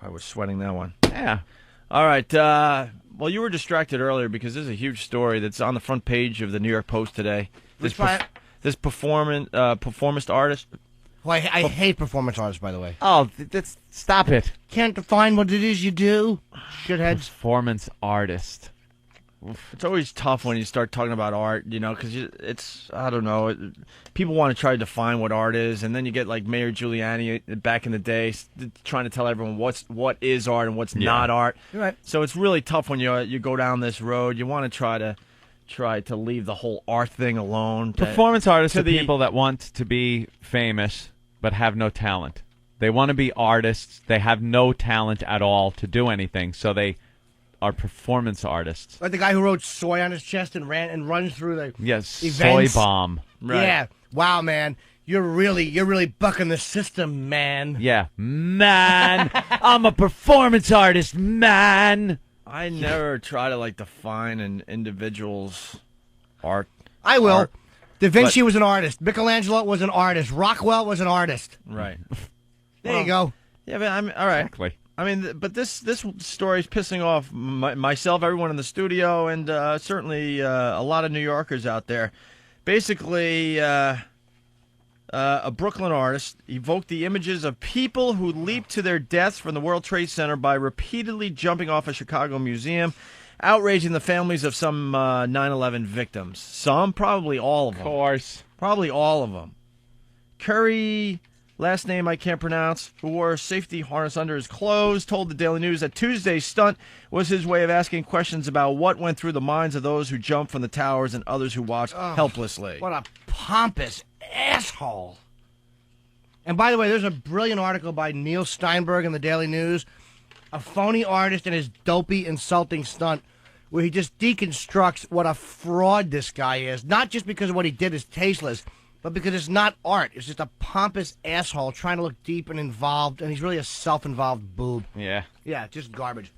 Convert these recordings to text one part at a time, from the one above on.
I was sweating that one. Yeah. All right. Well, you were distracted earlier because there's a huge story that's on the front page of the New York Post today. This performance artist. Well, I hate performance artists, by the way. Oh, stop it. Can't define what it is you do, shitheads. Performance artist. It's always tough when you start talking about art, because it's, I don't know, people want to try to define what art is, and then you get like Mayor Giuliani back in the day trying to tell everyone what is art and what's not art. You're right. So it's really tough when you go down this road. You want to try to leave the whole art thing alone. Performance artists are people that want to be famous but have no talent. They want to be artists. They have no talent at all to do anything, so they are performance artists. Like the guy who wrote soy on his chest and runs through the soy events. bomb. Right. Yeah. Wow, man. You're really bucking the system, man. Yeah. Man, I'm a performance artist, man. I never try to define an individual's art. I will. Art. Da Vinci was an artist. Michelangelo was an artist. Rockwell was an artist. Right. There you go. Yeah, but all right. Exactly. I mean, but this story is pissing off myself, everyone in the studio, and certainly a lot of New Yorkers out there. Basically, a Brooklyn artist evoked the images of people who leaped to their deaths from the World Trade Center by repeatedly jumping off a Chicago museum, outraging the families of some 9/11 victims. Some, probably all of them. Of course. Probably all of them. Curry, last name I can't pronounce, who wore a safety harness under his clothes, told the Daily News that Tuesday's stunt was his way of asking questions about what went through the minds of those who jumped from the towers and others who watched helplessly. What a pompous asshole. And by the way, there's a brilliant article by Neil Steinberg in the Daily News, a phony artist and his dopey, insulting stunt, where he just deconstructs what a fraud this guy is, not just because of what he did is tasteless, but because it's not art. It's just a pompous asshole trying to look deep and involved, and he's really a self-involved boob. Yeah. Yeah, just garbage.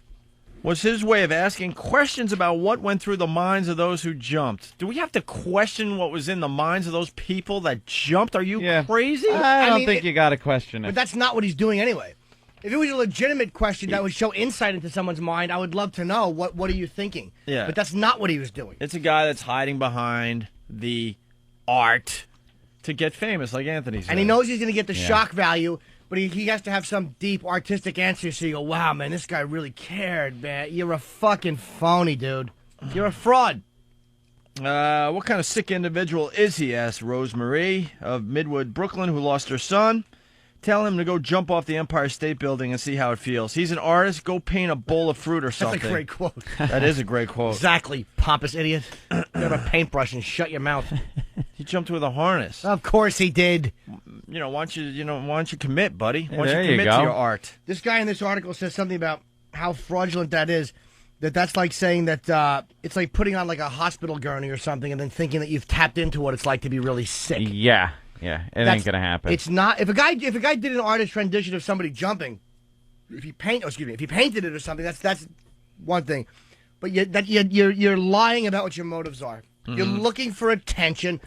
Was his way of asking questions about what went through the minds of those who jumped. Do we have to question what was in the minds of those people that jumped? Are you crazy? I don't think you got to question it. But that's not what he's doing anyway. If it was a legitimate question that would show insight into someone's mind, I would love to know what are you thinking. Yeah. But that's not what he was doing. It's a guy that's hiding behind the art to get famous, like Anthony said. And he knows he's going to get the shock value, but he has to have some deep artistic answer so you go, wow, man, this guy really cared, man. You're a fucking phony, dude. You're a fraud. What kind of sick individual is he, asked Rose Marie of Midwood, Brooklyn, who lost her son. Tell him to go jump off the Empire State Building and see how it feels. He's an artist. Go paint a bowl of fruit or something. That's a great quote. That is a great quote. Exactly, pompous idiot. Grab a paintbrush and shut your mouth. He jumped with a harness. Of course he did. Why don't you commit, buddy? Why don't there you you commit go. to your art? This guy in this article says something about how fraudulent that is. That's like saying that it's like putting on like a hospital gurney or something and then thinking that you've tapped into what it's like to be really sick. Yeah. Yeah, it ain't gonna happen. It's not. If a guy did an artist rendition of somebody jumping, if he painted it or something, that's one thing. But you're lying about what your motives are. Mm-hmm. You're looking for attention.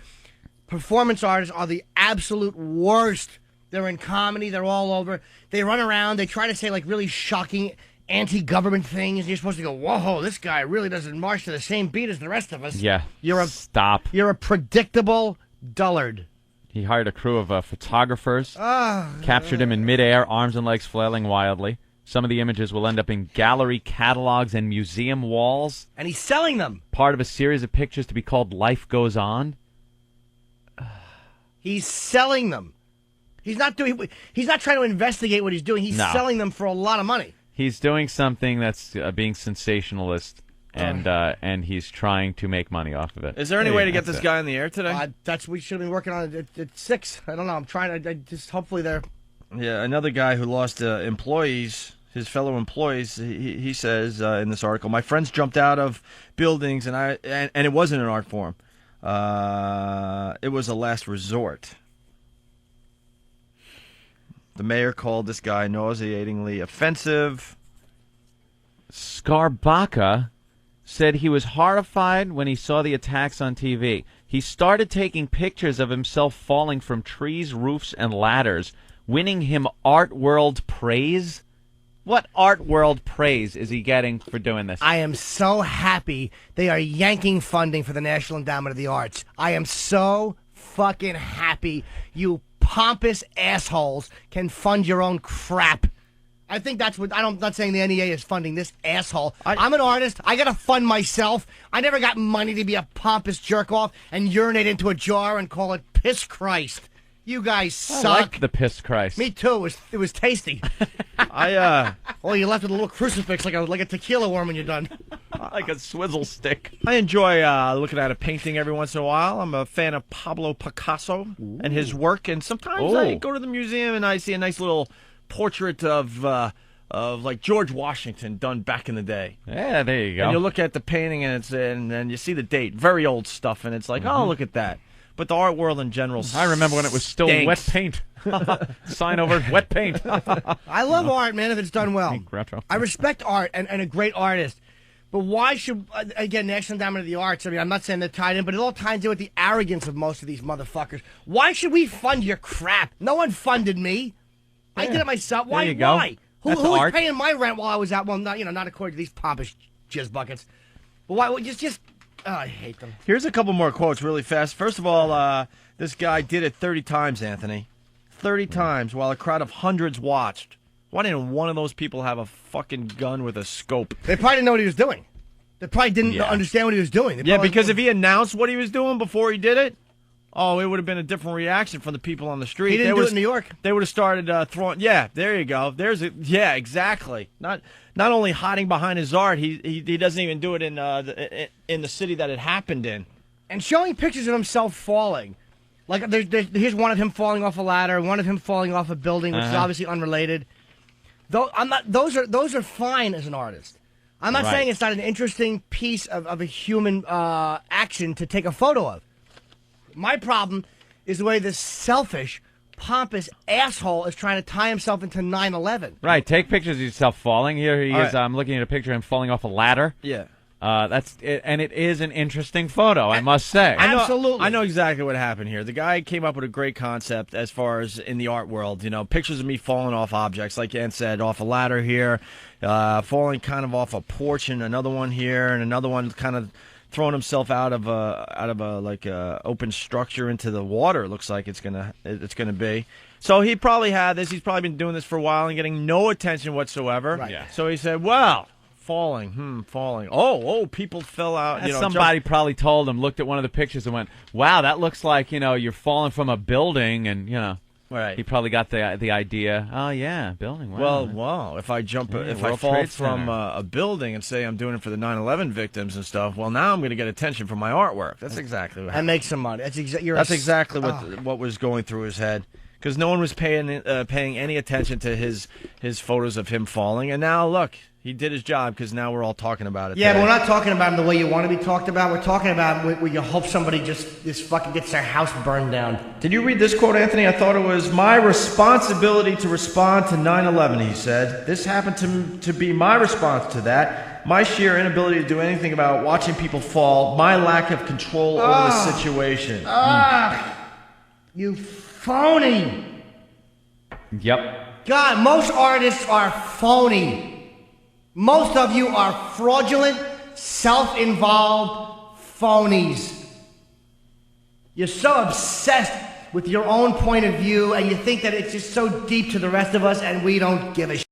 Performance artists are the absolute worst. They're in comedy. They're all over. They run around. They try to say like really shocking anti-government things. And you're supposed to go, whoa, this guy really doesn't march to the same beat as the rest of us. Yeah. Stop. You're a predictable dullard. He hired a crew of photographers, captured him in midair, arms and legs flailing wildly. Some of the images will end up in gallery catalogs and museum walls. And he's selling them. Part of a series of pictures to be called Life Goes On. He's selling them. He's not trying to investigate what he's doing. He's selling them for a lot of money. He's doing something that's being sensationalist. And he's trying to make money off of it. Is there any way to get this guy on the air today? We should have been working on it at 6. I don't know. I'm trying. I just hopefully they're. Yeah, another guy who lost employees, his fellow employees. He says in this article, my friends jumped out of buildings, and it wasn't an art form. It was a last resort. The mayor called this guy nauseatingly offensive. Skarbacka said he was horrified when he saw the attacks on TV. He started taking pictures of himself falling from trees, roofs, and ladders, winning him art world praise. What art world praise is he getting for doing this? I am so happy they are yanking funding for the National Endowment of the Arts. I am so fucking happy you pompous assholes can fund your own crap. I think that's what I'm not saying the NEA is funding this asshole. I'm an artist. I gotta fund myself. I never got money to be a pompous jerk off and urinate into a jar and call it piss Christ. You guys suck. I like the piss Christ. Me too. It was tasty. Oh, you left with a little crucifix like a tequila worm when you're done. Like a swizzle stick. I enjoy looking at a painting every once in a while. I'm a fan of Pablo Picasso and his work, and sometimes I go to the museum and I see a nice little portrait of like George Washington done back in the day. Yeah, there you go. And you look at the painting and you see the date, very old stuff, and it's like, oh, look at that. But the art world in general, I remember when it was still stinks. wet paint. Sign over wet paint. I love art, man, if it's done well. Retro. I respect art and a great artist. But why should, again, National Endowment of the Arts, I mean, I'm not saying they're tied in, but it all ties in with the arrogance of most of these motherfuckers. Why should we fund your crap? No one funded me. I did it myself. Why? There you go. Why? Who was art. paying my rent while I was out? Well, not according to these pompous jizz buckets. But why? I hate them. Here's a couple more quotes really fast. First of all, this guy did it 30 times, Anthony. 30 times while a crowd of hundreds watched. Why didn't one of those people have a fucking gun with a scope? They probably didn't know what he was doing. They probably didn't understand what he was doing. Yeah, because if he announced what he was doing before he did it, oh, it would have been a different reaction from the people on the street. He didn't do it in New York. They would have started throwing. Yeah, there you go. Yeah, exactly. Not only hiding behind his art, he doesn't even do it in the city that it happened in. And showing pictures of himself falling. Like, here's one of him falling off a ladder, one of him falling off a building, which is obviously unrelated. Those are fine as an artist. I'm not saying it's not an interesting piece of a human action to take a photo of. My problem is the way this selfish, pompous asshole is trying to tie himself into 9/11. Right, take pictures of yourself falling. Here he is. I'm looking at a picture of him falling off a ladder. Yeah. That's it, and it is an interesting photo, I must say. Absolutely. I know exactly what happened here. The guy came up with a great concept as far as in the art world. You know, pictures of me falling off objects, like Ann said, off a ladder here, falling kind of off a porch, and another one here, and another one kind of throwing himself out of a open structure into the water. It looks like it's gonna be. So he probably had this. He's probably been doing this for a while and getting no attention whatsoever. Right. Yeah. So he said, well. Falling. Oh, people fell out. Somebody probably told him, looked at one of the pictures and went, wow, that looks like, you're falling from a building, and, Right. he probably got the idea, oh, yeah, building, wow. Well, if I if I World fall Trade from Center. a building and say I'm doing it for the 9/11 victims and stuff, well, now I'm going to get attention from my artwork. That's exactly what And make some money. That's exactly what was going through his head. Because no one was paying any attention to his photos of him falling. And now, look, he did his job because now we're all talking about it. Yeah, today. but we're not talking about him the way you want to be talked about. We're talking about where you hope somebody just fucking gets their house burned down. Did you read this quote, Anthony? I thought it was my responsibility to respond to 9/11, he said. This happened to be my response to that. My sheer inability to do anything about watching people fall. My lack of control over the situation. You phony. Yep. God, most artists are phony. Most of you are fraudulent, self-involved phonies. You're so obsessed with your own point of view, and you think that it's just so deep to the rest of us, and we don't give a